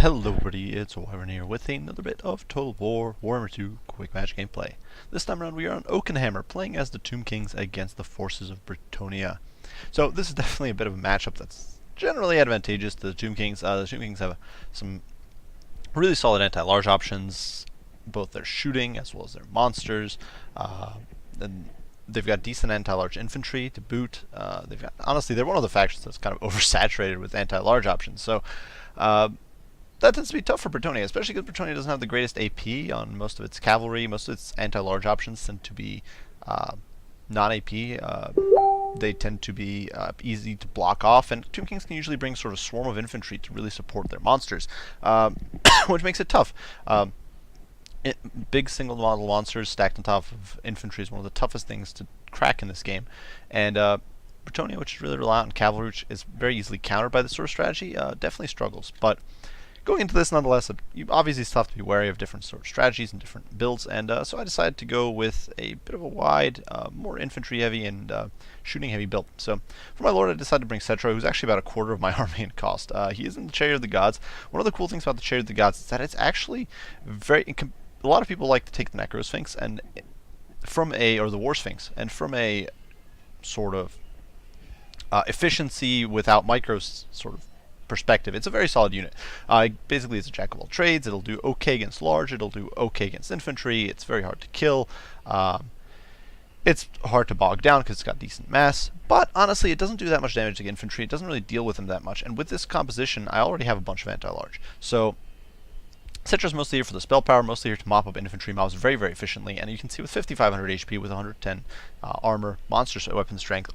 Hello everybody, it's Warhammer here with another bit of Total War Warhammer 2 Quick Match gameplay. This time around we are on Oakenhammer, playing as the Tomb Kings against the forces of Brettonia. So this is definitely a bit of a matchup that's generally advantageous to the Tomb Kings. The Tomb Kings have some really solid anti-large options, both their shooting as well as their monsters. And they've got decent anti-large infantry to boot. Honestly, they're one of the factions that's kind of oversaturated with anti-large options. So that tends to be tough for Brettonia, especially because Brettonia doesn't have the greatest AP on most of its cavalry. Most of its anti-large options tend to be non-AP. They tend to be easy to block off, and Tomb Kings can usually bring sort of a swarm of infantry to really support their monsters, which makes it tough. Big single model monsters stacked on top of infantry is one of the toughest things to crack in this game, and Brettonia, which is really reliant on cavalry, which is very easily countered by this sort of strategy, definitely struggles. But going into this, nonetheless, you obviously still have to be wary of different sort of strategies and different builds, and so I decided to go with a bit of a wide, more infantry-heavy and shooting-heavy build. So for my lord, I decided to bring Cetra, who's actually about a quarter of my army in cost. He is in the Chariot of the Gods. One of the cool things about the Chariot of the Gods is that it's actually very... A lot of people like to take the Necrosphinx and or the War Sphinx, and from a sort of efficiency without micros sort of perspective, it's a very solid unit. Basically, it's a jack of all trades. It'll do okay against large. It'll do okay against infantry. It's very hard to kill. It's hard to bog down because it's got decent mass. But honestly, it doesn't do that much damage to infantry. It doesn't really deal with them that much. And with this composition, I already have a bunch of anti-large. So Cetra's mostly here for the spell power, mostly here to mop up infantry mobs very, very efficiently. And you can see with 5,500 HP, with 110 armor, monster weapon strength,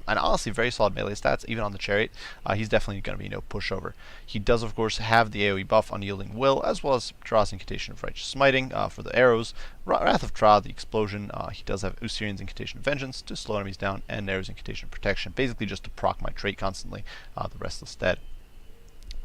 and honestly very solid melee stats, even on the Chariot, he's definitely going to be no pushover. He does, of course, have the AoE buff Unyielding Will, as well as Tra's Incantation of Righteous Smiting for the arrows, Wrath of Tra, the explosion. He does have Usirian's Incantation of Vengeance to slow enemies down, and Nero's Incantation of Protection, basically just to proc my trait constantly, the Restless Dead.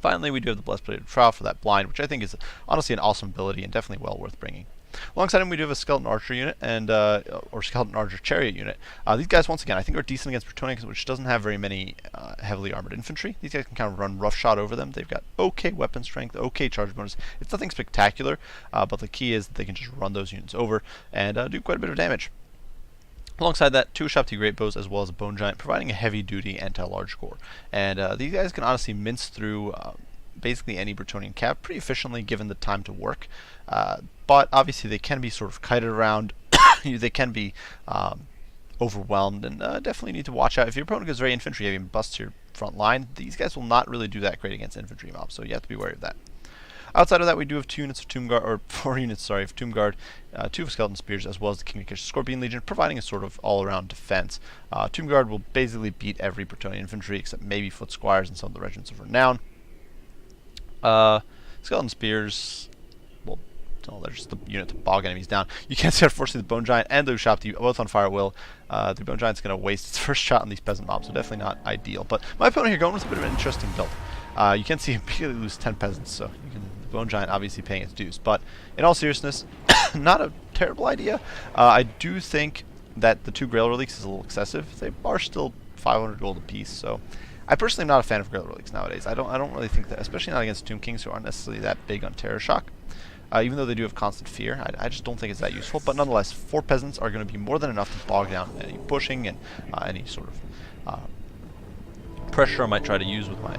Finally, we do have the Blessed Blade of Tra for that blind, which I think is honestly an awesome ability and definitely well worth bringing. Alongside him, we do have a Skeleton Archer unit and or Skeleton Archer Chariot unit. These guys, once again, I think are decent against Brettonia, which doesn't have very many heavily armored infantry. These guys can kind of run roughshod over them. They've got okay weapon strength, okay charge bonus. It's nothing spectacular, but the key is that they can just run those units over and do quite a bit of damage. Alongside that, two Shopti Great Bows as well as a Bone Giant, providing a heavy-duty anti-large core. And these guys can honestly mince through basically any Brettonian cap pretty efficiently given the time to work. But obviously they can be sort of kited around. They can be overwhelmed, and definitely need to watch out. If your opponent goes very infantry-heavy and busts your front line, these guys will not really do that great against infantry mobs, so you have to be wary of that. Outside of that, we do have 2 units of Tomb Guard, or 4 units, sorry, of Tomb Guard, 2 of Skeleton Spears, as well as the Kingmaker Scorpion Legion, providing a sort of all-around defense. Tomb Guard will basically beat every Brettonian infantry, except maybe Foot Squires and some of the Regiments of Renown. Skeleton Spears, well, no, they're just the unit to bog enemies down. You can see, unfortunately, the Bone Giant and the Ushapti both on fire at will. The Bone Giant's going to waste its first shot on these peasant mobs, so definitely not ideal. But my opponent here going with a bit of an interesting build. You can see him immediately lose 10 peasants, so the Bone Giant obviously paying its dues. But in all seriousness, not a terrible idea. I do think that the 2 Grail Relics is a little excessive. They are still 500 gold apiece, so I personally am not a fan of Grail Relics nowadays. I don't really think that, especially not against Tomb Kings who aren't necessarily that big on Terror Shock. Even though they do have constant fear, I just don't think it's that useful. But nonetheless, 4 peasants are going to be more than enough to bog down any pushing and any sort of pressure I might try to use with my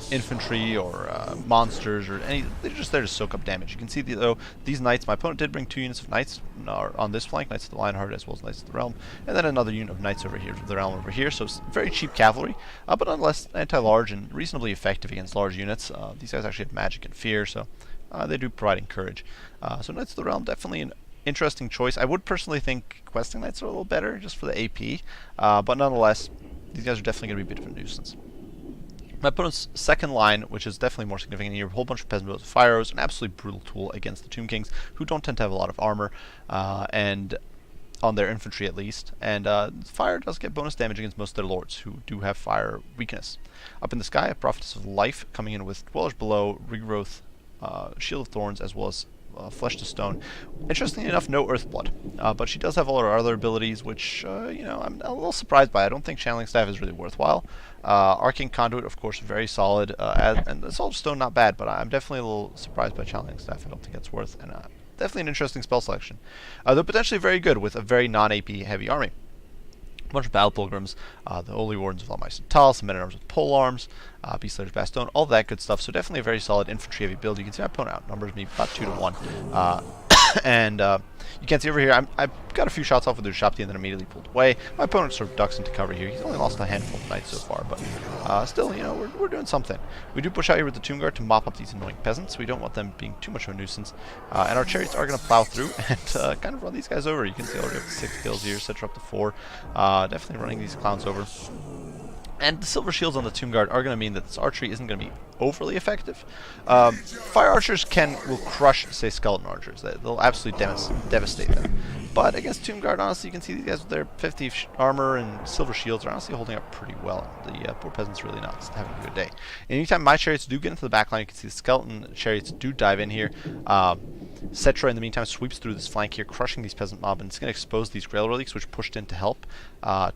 infantry or monsters or any. They're just there to soak up damage. You can see though these knights. My opponent did bring 2 units of knights on this flank, Knights of the Lionheart as well as Knights of the Realm, and then another unit of knights over here, the Realm over here. So it's very cheap cavalry, but nonetheless anti-large and reasonably effective against large units. These guys actually have magic and fear, so they do provide encourage. So Knights of the Realm, definitely an interesting choice. I would personally think Questing Knights are a little better just for the AP, but nonetheless, these guys are definitely going to be a bit of a nuisance. My opponent's second line, which is definitely more significant here, a whole bunch of peasant bows with fire arrows, an absolutely brutal tool against the Tomb Kings, who don't tend to have a lot of armor, and on their infantry at least. And fire does get bonus damage against most of their lords, who do have fire weakness. Up in the sky, a Prophetess of Life coming in with Dwellers Below, Regrowth, Shield of Thorns, as well as Flesh to Stone. Interestingly enough, no Earthblood, but she does have all her other abilities, which I'm a little surprised by. I don't think Channeling Staff is really worthwhile. Arcane Conduit, of course, very solid, and Assault Stone not bad, but I'm definitely a little surprised by Channeling Staff. I don't think it's worth, and definitely an interesting spell selection. Though potentially very good with a very non-AP heavy army. A bunch of Battle Pilgrims, the Holy Wardens of Tal, some Men-at-Arms with Pole Arms, Beast Slayer's Bastion, all that good stuff. So definitely a very solid infantry heavy build. You can see my opponent outnumbers me about 2 to 1. And you can see over here, I got a few shots off with the Shopti and then immediately pulled away. My opponent sort of ducks into cover here. He's only lost a handful of knights so far, but still, we're doing something. We do push out here with the Tomb Guard to mop up these annoying peasants. We don't want them being too much of a nuisance. And our chariots are going to plow through and kind of run these guys over. You can see already up to 6 kills here, Citra up to 4. Definitely running these clowns over. And the silver shields on the Tomb Guard are going to mean that this archery isn't going to be overly effective. Fire archers will crush, say, skeleton archers. They'll absolutely devastate them. But against Tomb Guard, honestly, you can see these guys with their 50 armor and silver shields are honestly holding up pretty well. The poor peasants really not having a good day. And anytime my chariots do get into the back line, you can see the skeleton chariots do dive in here. Citra, in the meantime, sweeps through this flank here, crushing these peasant mob, and it's going to expose these Grail Relics, which pushed in to help,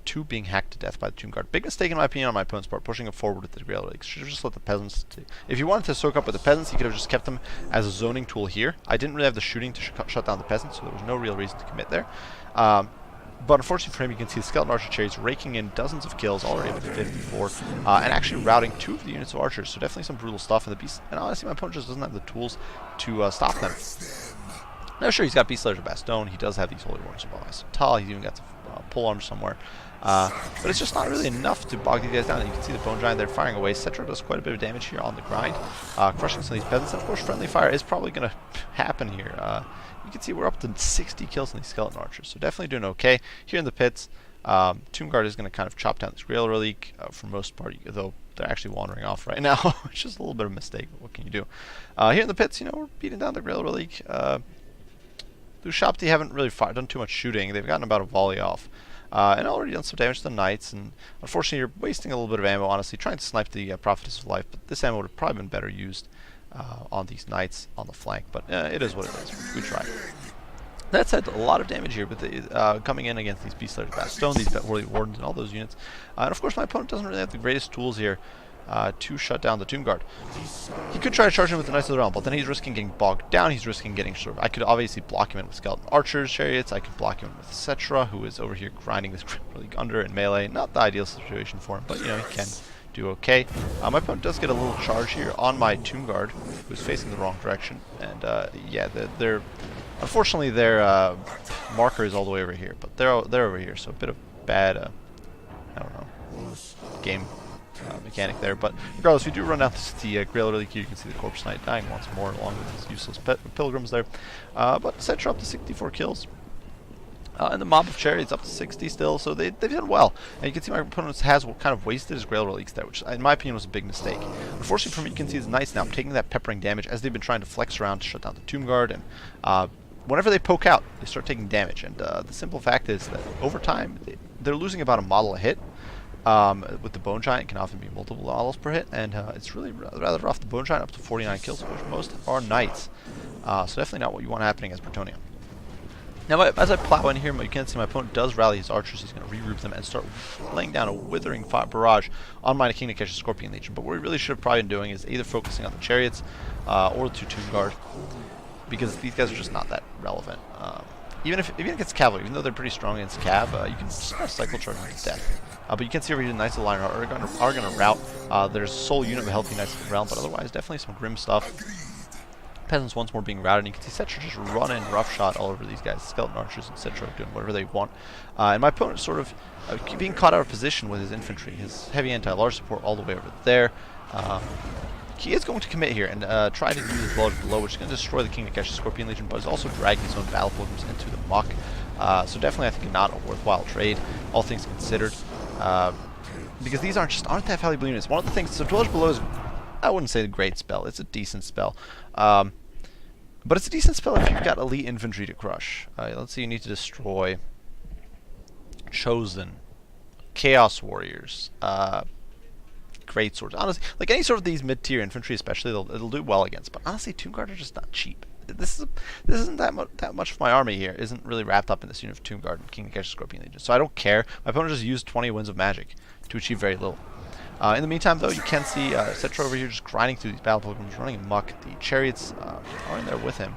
to being hacked to death by the Tomb Guard. Big mistake, in my opinion, on my opponent's part, pushing it forward with the Grail Relics. Should have just let the peasants... If you wanted to soak up with the peasants, you could have just kept them as a zoning tool here. I didn't really have the shooting to shut down the peasants, so there was no real reason to commit there. But unfortunately for him, you can see the Skeleton Archer chariots raking in dozens of kills, already up to 54, and actually routing 2 of the units of archers, so definitely some brutal stuff. And the beast, and honestly, my opponent just doesn't have the tools to stop them. Now, sure, he's got Beast Slayers of Bastion. He does have these Holy Wardens of Tal. He's even got some pole arms somewhere. But it's just not really enough to bog these guys down. And you can see the Bone Giant there firing away. Citra does quite a bit of damage here on the grind, crushing some of these peasants. And of course, friendly fire is probably going to happen here. You can see we're up to 60 kills on these Skeleton Archers, so definitely doing okay. Here in the pits, Tomb Guard is going to kind of chop down this Grail Relic for most part, though they're actually wandering off right now. It's just a little bit of a mistake, but what can you do? Here in the pits, we're beating down the Grail Relic. The Shopti haven't really done too much shooting. They've gotten about a volley off. And already done some damage to the Knights, and unfortunately you're wasting a little bit of ammo, honestly, trying to snipe the Prophetess of Life, but this ammo would have probably been better used on these Knights on the flank, but it is what it is. We tried. That said, a lot of damage here with the, coming in against these Beast Slayers of Bastion, these Holy Wardens, and all those units. And of course my opponent doesn't really have the greatest tools here to shut down the Tomb Guard. He could try to charge him with the Knights of the Realm, but then he's risking getting bogged down. He's risking getting I could obviously block him in with Skeleton Archers, Chariots. I could block him in with Citra, who is over here grinding this really under in melee. Not the ideal situation for him, but he can do okay. My opponent does get a little charge here on my Tomb Guard, who's facing the wrong direction, and yeah, unfortunately their marker is all the way over here, but they're over here, so a bit of bad, I don't know, game mechanic there. But regardless, we do run down the Grail Relic here. You can see the Corpse Knight dying once more, along with his useless pilgrims there. But Citra up to 64 kills. And the mob of chariots up to 60 still, so they've done well. And you can see my opponent has kind of wasted his Grail Relics there, which in my opinion was a big mistake. Unfortunately for me, you can see his Knights now taking that peppering damage as they've been trying to flex around to shut down the Tomb Guard, and whenever they poke out, they start taking damage. And the simple fact is that over time, they're losing about a model a hit. With the Bone Giant, it can often be multiple models per hit, and it's really rather rough. The Bone Giant up to 49 kills, which most are Knights. So definitely not what you want happening as Brettonia. Now, as I plow in here, you can see my opponent does rally his archers. He's going to regroup them and start laying down a withering barrage on my King to catch the Scorpion Legion. But what we really should have probably been doing is either focusing on the chariots or the 2 Tomb Guard, because these guys are just not that relevant. Even against cavalry, even though they're pretty strong against cav, you can just cycle charge them to death. But you can see over here the Knights of the Lion are going to rout. There's a sole unit of healthy Knights of the Realm, but otherwise definitely some grim stuff. Peasants once more being routed, and you can see Citra just running roughshod all over these guys. Skeleton Archers and Citra doing whatever they want. And my opponent sort of being caught out of position with his infantry. His heavy anti-large support all the way over there. He is going to commit here and try to use his blowers below, which is going to destroy the King to catch the Scorpion Legion, but is also dragging his own battle pilgrims into the muck. So definitely, I think, not a worthwhile trade, all things considered, because these aren't that valuable units. One of the things, so Dwellers Below is, I wouldn't say a great spell. It's a decent spell, but it's a decent spell if you've got elite infantry to crush. Let's see, you need to destroy Chosen, Chaos Warriors, Great Swords. Honestly, like any sort of these mid-tier infantry, especially, it'll do well against. But honestly, Tomb Guard are just not cheap. this isn't that much of my army here. Isn't really wrapped up in this unit of Tomb Guard and King of Kesha Scorpion Legion. So I don't care. My opponent just used 20 winds of magic to achieve very little. In the meantime, though, you can see Cetra over here just grinding through these battle pilgrims, running amok. The chariots are in there with him.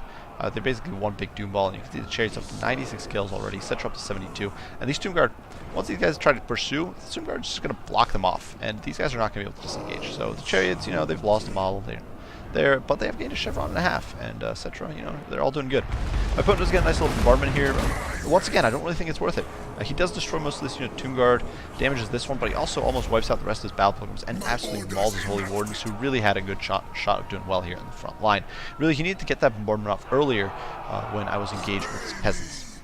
They're basically one big doom ball, and you can see the chariots up to 96 kills already, Cetra up to 72. And these Tomb Guard, once these guys try to pursue, the Tomb Guard is just going to block them off, and these guys are not going to be able to disengage. So the chariots, you know, they've lost a model. But they have gained a chevron and a half, and Cetra, you know, they're all doing good. My opponent does get a nice little bombardment here. Once again, I don't really think it's worth it. He does destroy most of this unit. Tomb Guard damages this one, but he also almost wipes out the rest of his battle pilgrims and absolutely mauls his Holy Wardens, who really had a good shot of doing well here in the front line. Really, he needed to get that bombardment off earlier when I was engaged with his peasants.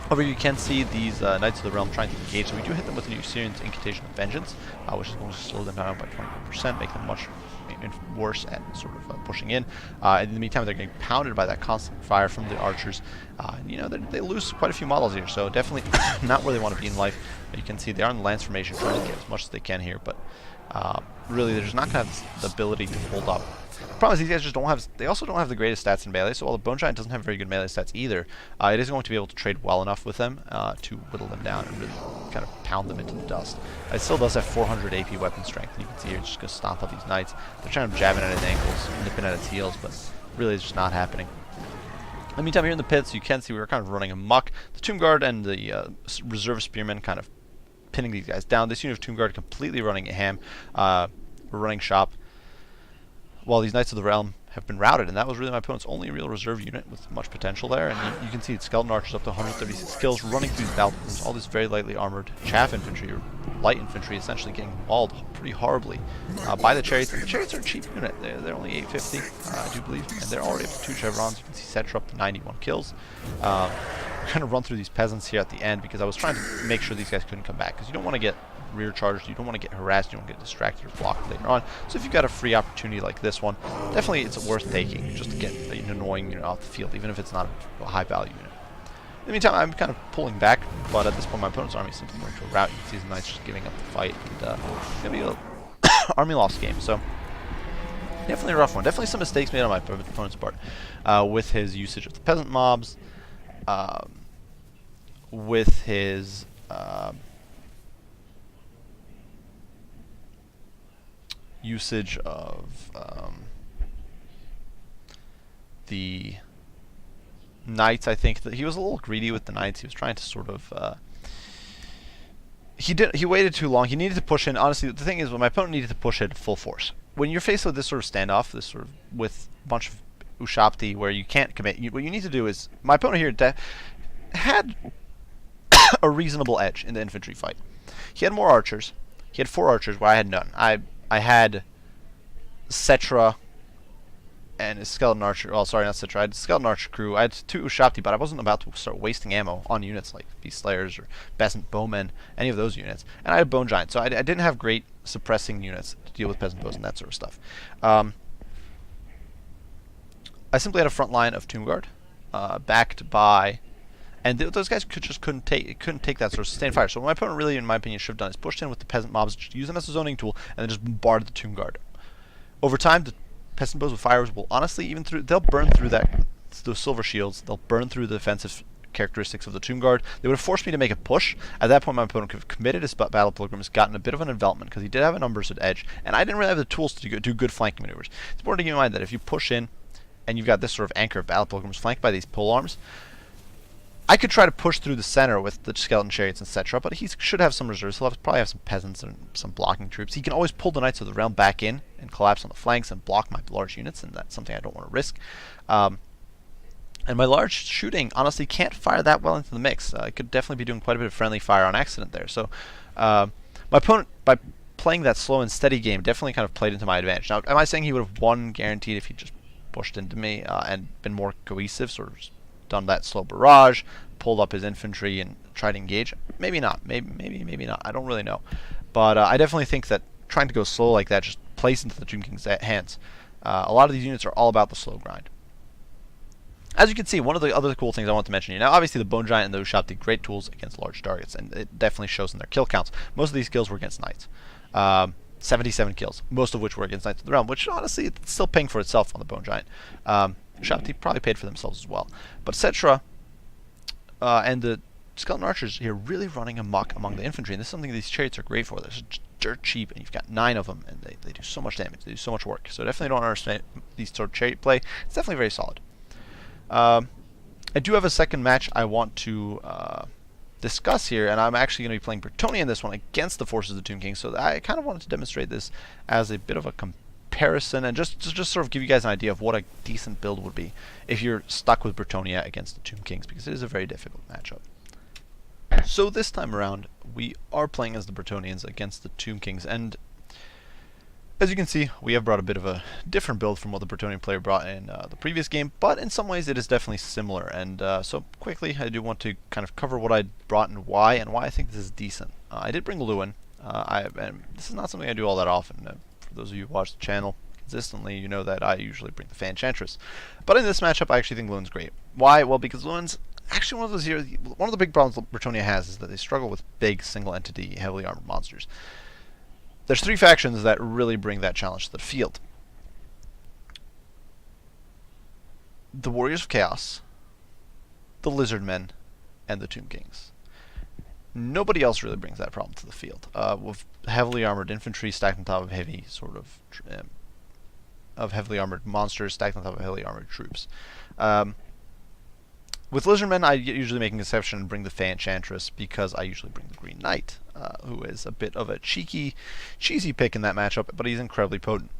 Over here you can see these Knights of the Realm trying to engage, so we do hit them with a new Syrian's Incantation of Vengeance, which is going to slow them down by 21%, make them much worse at sort of pushing in. In the meantime, they're getting pounded by that constant fire from the archers. And, you know, they lose quite a few models here, so definitely not where they want to be in life. You can see they are in the lance formation, trying to get as much as they can here, but really they're just not going to have the ability to hold up. The problem is these guys just don't have, they also don't have the greatest stats in melee, so while the Bone Giant doesn't have very good melee stats either, it is going to be able to trade well enough with them to whittle them down and really kind of pound them into the dust. It still does have 400 AP weapon strength, and you can see here it's just going to stomp out these knights. They're trying to jab it at his ankles, nipping at his heels, but really it's just not happening. In the meantime, here in the pits, you can see we were kind of running amok. The Tomb Guard and the reserve spearmen kind of pinning these guys down. This unit of Tomb Guard completely running ham. We're running shop, while these Knights of the Realm have been routed, and that was really my opponent's only real reserve unit with much potential there. And you can see Skeleton Archers up to 136 kills, running through these battlefields, all this very lightly armored chaff infantry, or light infantry, essentially getting mauled pretty horribly by the Chariots. And the Chariots are a cheap unit. They're only 850, I do believe, and they're already up to 2 chevrons. You can see Cetra up to 91 kills. We're going to run through these peasants here at the end because I was trying to make sure these guys couldn't come back, because you don't want to get rear charged, you don't want to get harassed, you don't want to get distracted or blocked later on. So if you've got a free opportunity like this one, definitely it's worth taking just to get an annoying unit off the field, even if it's not a high value unit. In the meantime, I'm kind of pulling back, but at this point my opponent's army is simply going to a rout. You can see the Knights just giving up the fight, and it's going to be an army loss game. So definitely a rough one. Definitely some mistakes made on my opponent's part with his usage of the peasant mobs, with his usage of the knights. I think that he was a little greedy with the knights. He was trying to sort of he waited too long. He needed to push in. Honestly, the thing is, when my opponent needed to push in full force, when you're faced with this sort of standoff, this sort of with a bunch of Ushapti where you can't commit, what you need to do is, my opponent here had a reasonable edge in the infantry fight. He had more archers. He had 4 archers where I had none. I had Cetra and his Skeleton Archer. Well, sorry, not Cetra. I had Skeleton Archer crew. I had 2 Ushapti, but I wasn't about to start wasting ammo on units like Beast Slayers or Peasant Bowmen, any of those units. And I had Bone Giant, so I didn't have great suppressing units to deal with Peasant Bows and that sort of stuff. I simply had a front line of Tomb Guard, backed by, and those guys couldn't take that sort of sustained fire. So what my opponent really, in my opinion, should have done is pushed in with the peasant mobs, just use them as a zoning tool, and then just bombarded the Tomb Guard. Over time, the peasant bows with fires will honestly, they'll burn through those silver shields. They'll burn through the defensive characteristics of the Tomb Guard. They would have forced me to make a push. At that point, my opponent could have committed his battle pilgrims, gotten a bit of an envelopment because he did have a numbers edge, and I didn't really have the tools to do good flanking maneuvers. It's important to keep in mind that if you push in and you've got this sort of anchor of battle pilgrims flanked by these pole arms, I could try to push through the center with the skeleton chariots, etc., but he should have some reserves. He'll probably have some peasants and some blocking troops. He can always pull the Knights of the Realm back in and collapse on the flanks and block my large units, and that's something I don't want to risk. And my large shooting, honestly, can't fire that well into the mix. I could definitely be doing quite a bit of friendly fire on accident there. So my opponent, by playing that slow and steady game, definitely kind of played into my advantage. Now, am I saying he would have won guaranteed if he just pushed into me and been more cohesive, sort of done that slow barrage, pulled up his infantry and tried to engage? Maybe not. Maybe not. I don't really know. But I definitely think that trying to go slow like that just plays into the Tomb King's hands. A lot of these units are all about the slow grind. As you can see, one of the other cool things I want to mention here, now obviously the Bone Giant and the Ushapti, great tools against large targets, and it definitely shows in their kill counts. Most of these kills were against Knights. 77 kills, most of which were against Knights of the Realm, which honestly, it's still paying for itself on the Bone Giant. Shopti probably paid for themselves as well. But Cetra and the skeleton archers here really running amok among the infantry, and this is something these chariots are great for. They're dirt cheap, and you've got 9 of them, and they do so much damage, they do so much work. So definitely don't understand these sort of chariot play. It's definitely very solid. I do have a second match I want to discuss here, and I'm actually going to be playing Brettonia in this one against the forces of the Tomb King, so I kind of wanted to demonstrate this as a bit of a comparison, and just sort of give you guys an idea of what a decent build would be if you're stuck with Brettonia against the Tomb Kings, because it is a very difficult matchup. So this time around, we are playing as the Brettonians against the Tomb Kings, and as you can see, we have brought a bit of a different build from what the Brettonian player brought in the previous game, but in some ways it is definitely similar, and so quickly I do want to kind of cover what I brought and why I think this is decent. I did bring Lewin. And this is not something I do all that often. For those of you who watch the channel consistently, you know that I usually bring the Enchantress. But in this matchup, I actually think Lewin's great. Why? Well, because Lewin's actually one of the big problems Brettonia has is that they struggle with big single-entity, heavily armored monsters. There's 3 factions that really bring that challenge to the field. The Warriors of Chaos, the Lizardmen, and the Tomb Kings. Nobody else really brings that problem to the field. With heavily armored infantry stacked on top of heavy heavily armored monsters stacked on top of heavily armored troops. With Lizardmen, I usually make an exception and bring the Enchantress because I usually bring the Green Knight, who is a bit of a cheesy pick in that matchup, but he's incredibly potent.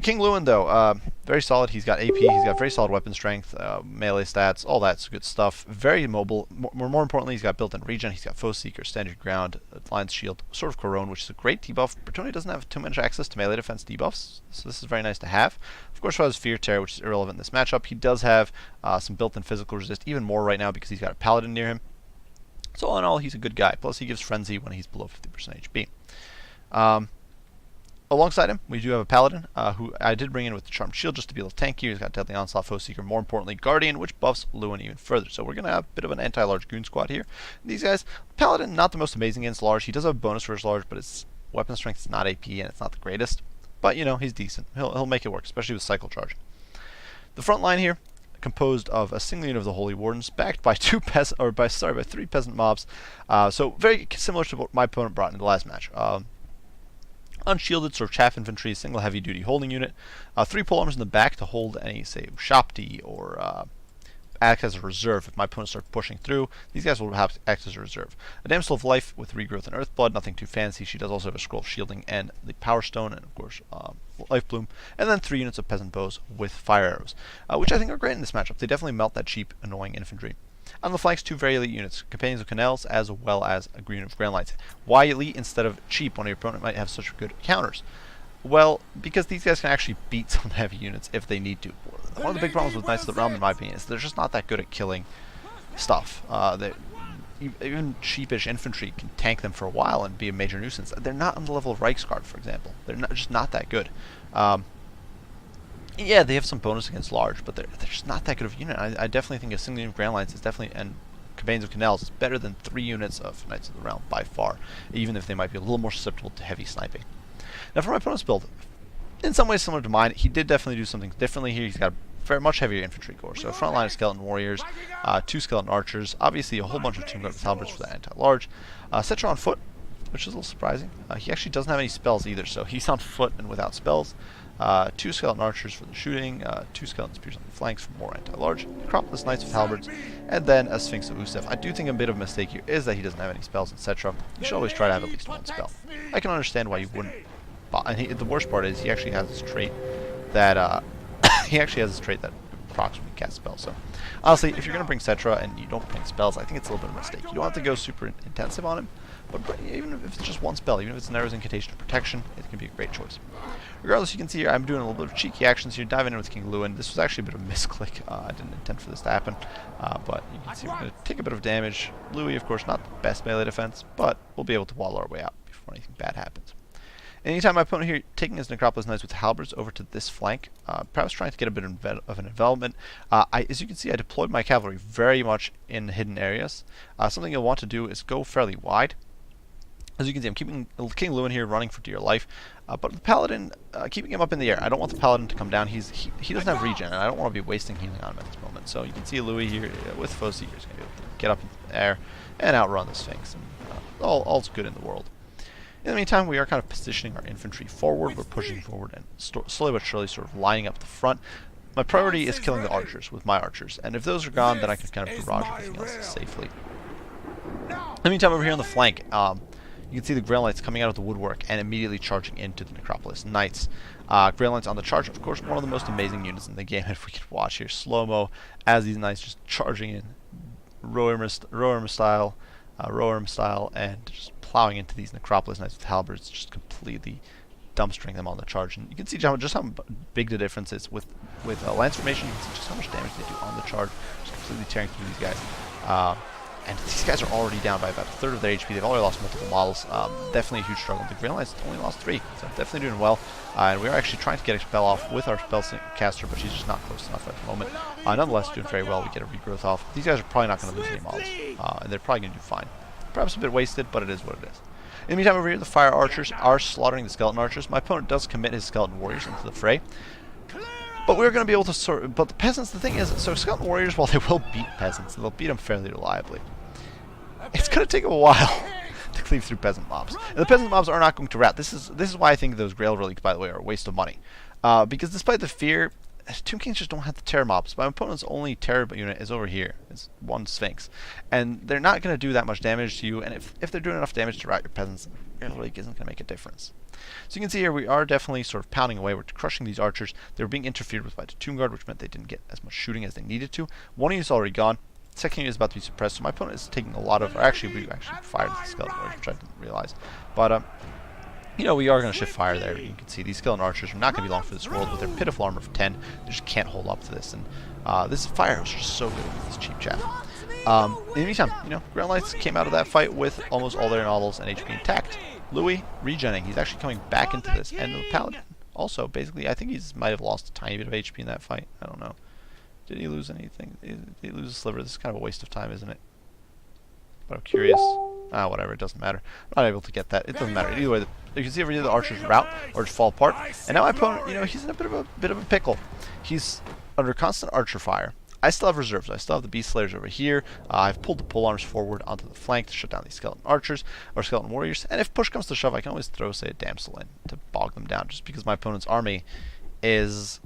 King Lewin, though, very solid. He's got AP, he's got very solid weapon strength, melee stats, all that's good stuff. Very mobile. More importantly, he's got built-in regen, he's got Foe Seeker, Standard Ground, Lion's Shield, Sword of Corone, which is a great debuff. Brettonia doesn't have too much access to melee defense debuffs, so this is very nice to have. Of course, he has Fear Terror, which is irrelevant in this matchup. He does have some built-in physical resist, even more right now because he's got a Paladin near him. So all in all, he's a good guy. Plus, he gives Frenzy when he's below 50% HP. Alongside him, we do have a Paladin, who I did bring in with the Charmed Shield just to be a little tankier. He's got Deadly Onslaught, Foe Seeker, more importantly, Guardian, which buffs Lewin even further. So we're going to have a bit of an anti-large goon squad here. These guys, Paladin, not the most amazing against large. He does have a bonus for his large, but his weapon strength is not AP, and it's not the greatest. But, you know, he's decent. He'll make it work, especially with Cycle Charge. The front line here, composed of a single unit of the Holy Wardens, backed by 3 peasant mobs. So very similar to what my opponent brought in the last match. Unshielded sort of chaff infantry, single heavy duty holding unit, 3 polearms in the back to hold any, say, Shopti or act as a reserve if my opponent starts pushing through. These guys will have act as a reserve. A Damsel of Life with Regrowth and Earthblood, nothing too fancy. She does also have a Scroll of Shielding and the Power Stone, and of course Life Bloom, and then 3 units of Peasant Bows with Fire Arrows, which I think are great in this matchup. They definitely melt that cheap, annoying infantry. On the flanks, 2 very elite units, Companions of Canals as well as a Green of Grand Lights. Why elite instead of cheap when your opponent might have such good counters? Well, because these guys can actually beat some heavy units if they need to. One of the big problems with Knights of the Realm, in my opinion, is they're just not that good at killing stuff. Even cheapish infantry can tank them for a while and be a major nuisance. They're not on the level of Reichsguard, for example. They're just not that good. Yeah, they have some bonus against large, but they're just not that good of a unit. I definitely think a single unit of Grand Lights is definitely, and Companions of Canals is better than 3 units of Knights of the Realm by far, even if they might be a little more susceptible to heavy sniping. Now for my opponent's build, in some ways similar to mine, he did definitely do something differently here. He's got very much heavier infantry core, so a front line of Skeleton Warriors, 2 Skeleton Archers, obviously a whole bunch of Tomb Guard with Halberds for that anti-large, Cetra on foot, which is a little surprising. He actually doesn't have any spells either, so he's on foot and without spells. 2 Skeleton Archers for the shooting, 2 Skeleton Spears on the flanks for more anti-large, Necropolis Knights with Halberds, and then a Sphinx of Usef. I do think a bit of a mistake here is that he doesn't have any spells, etc. You should always try to have at least 1 spell. I can understand why you wouldn't. And the worst part is he actually has this trait that procs when you cast spells. So honestly, if you're going to bring Cetra and you don't bring spells, I think it's a little bit of a mistake. You don't have to go super intensive on him, but even if it's just 1 spell, even if it's an Arrow's Incantation of Protection, it can be a great choice. Regardless, you can see here I'm doing a little bit of cheeky actions here, diving in with King Lewin. This was actually a bit of a misclick. I didn't intend for this to happen, but you can see we're going to take a bit of damage. Louis, of course, not the best melee defense, but we'll be able to wall our way out before anything bad happens. Anytime my opponent here taking his Necropolis Knights with Halberds over to this flank, perhaps trying to get a bit of an envelopment, as you can see, I deployed my cavalry very much in hidden areas. Something you'll want to do is go fairly wide. As you can see, I'm keeping King Lewin here running for dear life, but the Paladin, keeping him up in the air. I don't want the Paladin to come down. He doesn't have regen, and I don't want to be wasting healing on him at this moment. So you can see Louis here with Foe Seeker is going to be able to get up in the air and outrun the Sphinx, and all's good in the world. In the meantime, we are kind of positioning our infantry forward. We're pushing forward and slowly but surely sort of lining up the front. My priority is killing the archers with my archers, and if those are gone, then I can kind of barrage everything else safely. In the meantime, over here on the flank, you can see the Grail Knights coming out of the woodwork and immediately charging into the Necropolis Knights. Grail Knights on the charge, of course, one of the most amazing units in the game. If we can watch here, slow-mo, as these Knights just charging in, Rohirrim style, and just plowing into these Necropolis Knights with halberds, just completely dumpstering them on the charge. And you can see just how big the difference is with Lance Formation. You can see just how much damage they do on the charge, just completely tearing through these guys. And these guys are already down by about a third of their HP. They've already lost multiple models. Definitely a huge struggle. The Grail Knights only lost 3, so definitely doing well. And we are actually trying to get a spell off with our spellcaster, but she's just not close enough at the moment. Nonetheless, doing very well. We get a regrowth off. These guys are probably not going to lose any models, and they're probably going to do fine. Perhaps a bit wasted, but it is what it is. In the meantime, over here, the Fire Archers are slaughtering the Skeleton Archers. My opponent does commit his Skeleton Warriors into the fray. But we're going to be able to but the Peasants, the thing is, so Skeleton Warriors, while they will beat Peasants, they'll beat them fairly reliably. It's going to take a while to cleave through Peasant mobs. And the Peasant mobs are not going to rat. This is why I think those Grail Relics, by the way, are a waste of money. Because despite the fear, Tomb Kings just don't have the Terror mobs. My opponent's only Terror unit is over here. It's one Sphinx. And they're not going to do that much damage to you, and if they're doing enough damage to rat your Peasants, it really isn't going to make a difference. So you can see here we are definitely sort of pounding away. We're crushing these archers. They were being interfered with by the Tomb Guard, which meant they didn't get as much shooting as they needed to. One unit's already gone. Second unit is about to be suppressed, so my opponent is taking a lot of... Actually, we actually fired the Skeleton Warriors, which I didn't realize. But, you know, we are going to shift fire there. You can see these Skeleton Archers are not going to be long for this world with their pitiful armor of 10. They just can't hold up to this. And this fire was just so good with this cheap chaff. In the meantime, you know, Grail Knights came out of that fight with almost all their models and HP intact. Louis, regenning. He's actually coming back into this. And the Paladin also, basically, I think he might have lost a tiny bit of HP in that fight. I don't know. Did he lose anything? Did he lose a sliver? This is kind of a waste of time, isn't it? But I'm curious. Whatever, it doesn't matter. I'm not able to get that. It doesn't matter. Either way, you can see over here the archers rout or just fall apart. And now my opponent, you know, he's in a bit of a pickle. He's under constant archer fire. I still have reserves. I still have the Beast Slayers over here. I've pulled the pole arms forward onto the flank to shut down these Skeleton Archers or Skeleton Warriors. And if push comes to shove, I can always throw, say, a Damsel in to bog them down, just because my opponent's army is...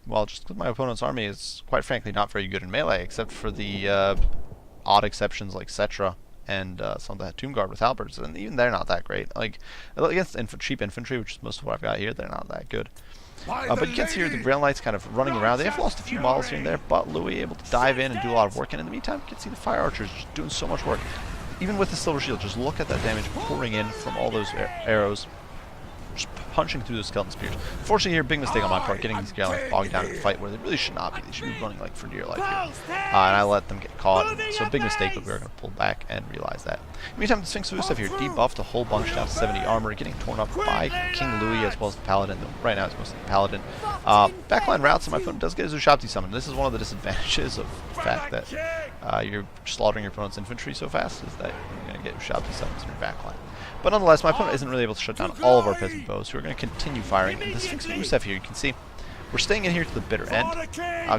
Well, just because my opponent's army is, quite frankly, not very good in melee, except for the odd exceptions like Cetra and some of that Tomb Guard with halberds, and even they're not that great. Like, against cheap infantry, which is most of what I've got here, they're not that good. But you can see here the Grail Knights kind of running around. They have lost a few models here and there, but Louis able to dive in and do a lot of work, and in the meantime, you can see the Fire Archers just doing so much work. Even with the Silver Shield, just look at that damage pouring in from all those arrows. Just punching through those Skeleton Spears. Fortunately here, big mistake on my part, getting these Grail Knights bogged down in the fight where they really should not be. They should be running like for dear life here. And I let them get caught. So big mistake, but we are going to pull back and realize that. Meantime, the Sphinx of Usav here debuffed a whole bunch down to 70 armor, getting torn up by King Louis as well as the Paladin. Right now it's mostly the Paladin. Backline routes, and my opponent does get his Ushabti summoned. This is one of the disadvantages of the fact that you're slaughtering your opponent's infantry so fast, is that you're going to get Ushabti summons in your backline. But nonetheless, my opponent isn't really able to shut down all of our peasant bows, so we're going to continue firing. And the Sphinx of Usav here, you can see, we're staying in here to the bitter end.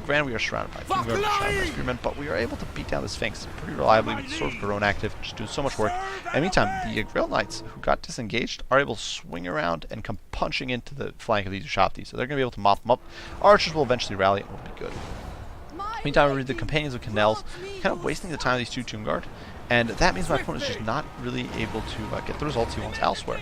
Granted, we are surrounded by Tomb Guard, surrounded by Spearmen, but we are able to beat down the Sphinx pretty reliably with the Sword of Garone active, just doing so much work. And meantime, the Grail Knights, who got disengaged, are able to swing around and come punching into the flank of these Ushabti, so they're going to be able to mop them up. Our archers will eventually rally and will be good. Meantime, we read the Companions of Canals, kind of wasting the time of these two Tomb Guard. And that means my opponent is just not really able to get the results he wants elsewhere.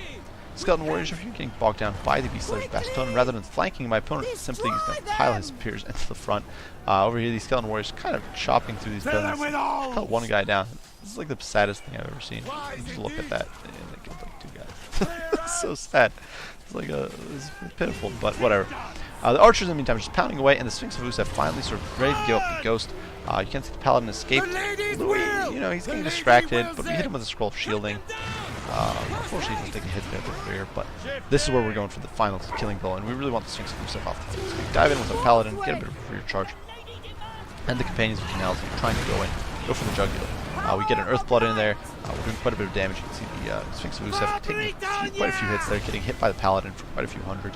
Skeleton Warriors are getting bogged down by the Beast Slayer's Bastion, and rather than flanking, my opponent simply is going to pile his spears into the front. Over here, these Skeleton Warriors kind of chopping through these buildings. Cut one guy down. This is like the saddest thing I've ever seen. Just look at that. And they killed like 2 guys. It's so sad. It's like it's pitiful, but whatever. The archers, in the meantime, are just pounding away, and the Sphinx of Usav finally sort of ready to give up the ghost. You can't see the Paladin escaped. Louis, you know, he's getting distracted, but we hit him with a Scroll of Shielding. Unfortunately, he doesn't take a hit there at the rear, but this is where we're going for the final killing blow, and we really want the Sphinx of Usav off the field. So we dive in with our Paladin, get a bit of a rear charge, and the Companions of Canals are trying to go for the Jugular. We get an Earthblood in there. We're doing quite a bit of damage. You can see the Sphinx of Usef taking quite a few hits there, getting hit by the Paladin for quite a few hundred.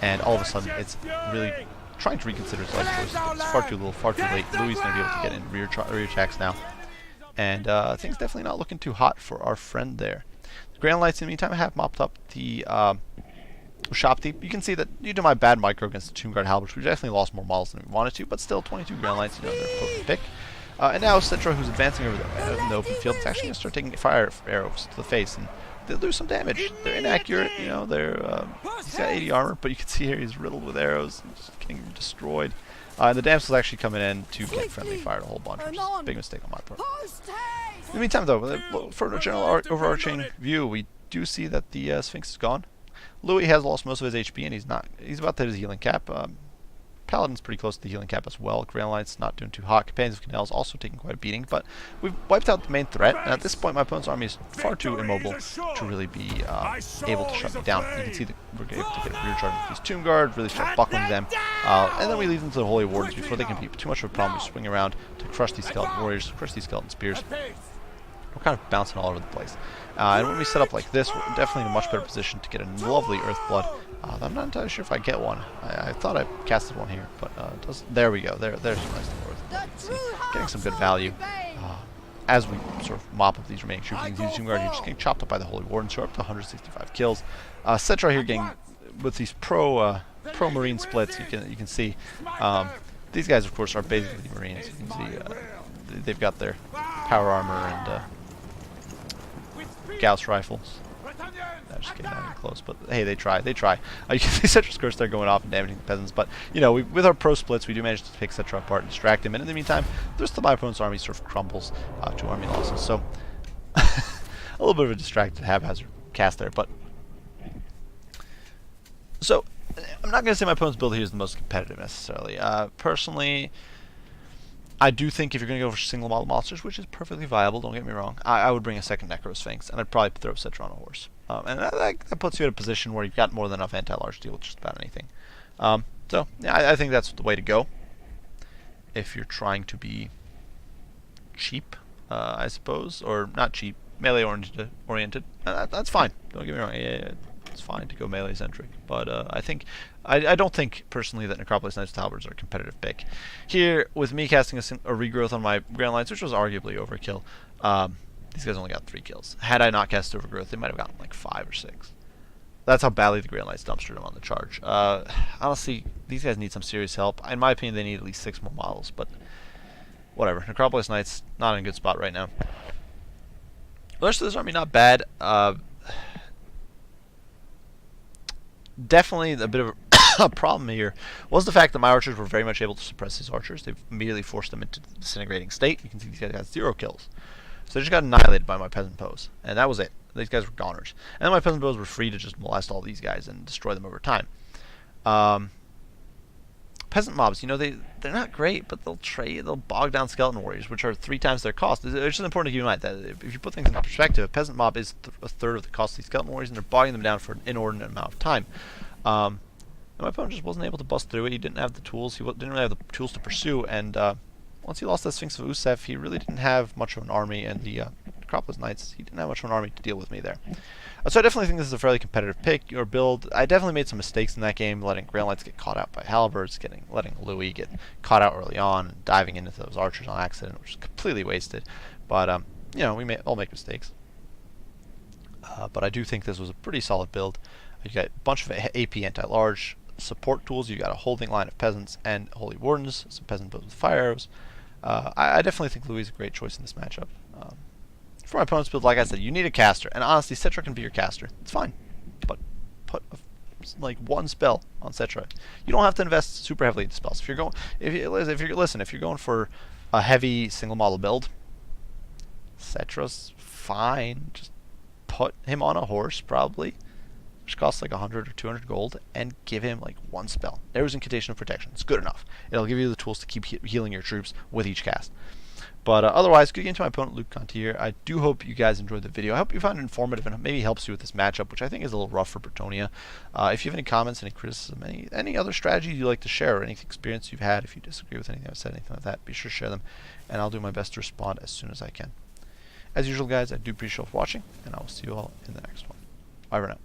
And all of a sudden, it's really trying to reconsider its life choices. But it's far too little, far too late. Louis is going to be able to get in rear attacks now. And things definitely not looking too hot for our friend there. The Grand Lights, in the meantime, have mopped up the shop deep. You can see that due to my bad micro against the Tomb Guard Halberds, we definitely lost more models than we wanted to, but still 22 Grand Lights, you know, they're a potent pick. And now Citra, who's advancing over in the open field, is actually going to start taking fire arrows to the face, and they'll do some damage. They're inaccurate, you know, he's got 80 armor, but you can see here he's riddled with arrows and just getting destroyed. And the Damsel's actually coming in to get friendly fired a whole bunch, which is a big mistake on my part. In the meantime, though, for a general overarching view, we do see that the Sphinx is gone. Louis has lost most of his HP, and he's about to hit his healing cap. Paladin's pretty close to the healing cap as well. Grand Light's not doing too hot. Companions of Canal's also taking quite a beating, but we've wiped out the main threat, and at this point my opponent's army is far too immobile to really be able to shut me down. You can see that we're able to get a rear charge with these Tomb Guard, really start buckling them, and then we leave them to the Holy Wardens before they can be too much of a problem. We swing around to crush these Skeleton Warriors, crush these Skeleton Spears. We're kind of bouncing all over the place. And when we set up like this, we're definitely in a much better position to get a lovely Earthblood. I'm not entirely sure if I get one. I thought I casted one here, but there we go. There's a nice little Earthblood. Getting some good value. As we sort of mop up these remaining troops, these Tomb Guard, you're just getting chopped up by the Holy Wardens, so we're up to 165 kills. Citra here getting, with these pro Marine splits, you can see, these guys of course are basically Marines. You can see they've got their power armor and Gauss rifles. I'm just getting not even close, but hey, they try. You can see Citra's Curse there going off and damaging the peasants, but you know, with our pro splits, we do manage to pick Citra apart and distract him, and in the meantime, the rest of my opponent's army sort of crumbles to army losses. So, a little bit of a distracted haphazard cast there, but so I'm not going to say my opponent's build here is the most competitive necessarily. Personally, I do think if you're going to go for single model monsters, which is perfectly viable, don't get me wrong, I would bring a second Necro Sphinx, and I'd probably throw Citra on a horse. And that puts you in a position where you've got more than enough anti-large to deal with just about anything. So, yeah, I think that's the way to go. If you're trying to be cheap, I suppose, or not cheap, melee oriented, that's fine. Don't get me wrong. Yeah, it's fine to go melee centric, but I don't think personally that Necropolis Knights with Halberds are a competitive pick. Here, with me casting a regrowth on my Grand Lights, which was arguably overkill, these guys only got 3 kills. Had I not cast overgrowth, they might have gotten like 5 or 6. That's how badly the Grand Lights dumpstered them on the charge. Honestly, these guys need some serious help. In my opinion, they need at least 6 more models, but whatever. Necropolis Knights, not in a good spot right now. The rest of this army, not bad. Definitely a bit of a problem here was the fact that my archers were very much able to suppress his archers. They've immediately forced them into the disintegrating state. You can see these guys got 0 kills. So they just got annihilated by my peasant bows. And that was it. These guys were goners. And then my peasant bows were free to just molest all these guys and destroy them over time. Peasant mobs, you know, they're not great, but they'll bog down skeleton warriors, which are 3 times their cost. It's just important to keep in mind that if you put things into perspective, a peasant mob is a third of the cost of these skeleton warriors, and they're bogging them down for an inordinate amount of time. And my opponent just wasn't able to bust through it. He didn't have the tools. He didn't really have the tools to pursue, and once he lost the Sphinx of Usef, he really didn't have much of an army, and the Necropolis Knights, he didn't have much of an army to deal with me there. So I definitely think this is a fairly competitive pick. Your build, I definitely made some mistakes in that game, letting Grand Lights get caught out by Halberds, letting Louis get caught out early on, and diving into those archers on accident, which is completely wasted. But, you know, we all make mistakes. But I do think this was a pretty solid build. You got a bunch of AP anti-large support tools. You got a holding line of peasants and Holy Wardens, some peasant bows with fire arrows. I definitely think Louis is a great choice in this matchup. For my opponent's build, like I said, you need a caster, and honestly, Citra can be your caster. It's fine, but put like 1 spell on Citra. You don't have to invest super heavily into spells. If you're going for a heavy single model build, Citra's fine. Just put him on a horse, probably, which costs like 100 or 200 gold, and give him like 1 spell. There's Incantation of Protection. It's good enough. It'll give you the tools to keep healing your troops with each cast. But otherwise, good game to my opponent, Luke Contier. I do hope you guys enjoyed the video. I hope you found it informative and maybe helps you with this matchup, which I think is a little rough for Brettonia. If you have any comments, any criticism, any other strategies you'd like to share, or any experience you've had, if you disagree with anything I've said, anything like that, be sure to share them, and I'll do my best to respond as soon as I can. As usual, guys, I do appreciate you watching, and I will see you all in the next one. Bye for now.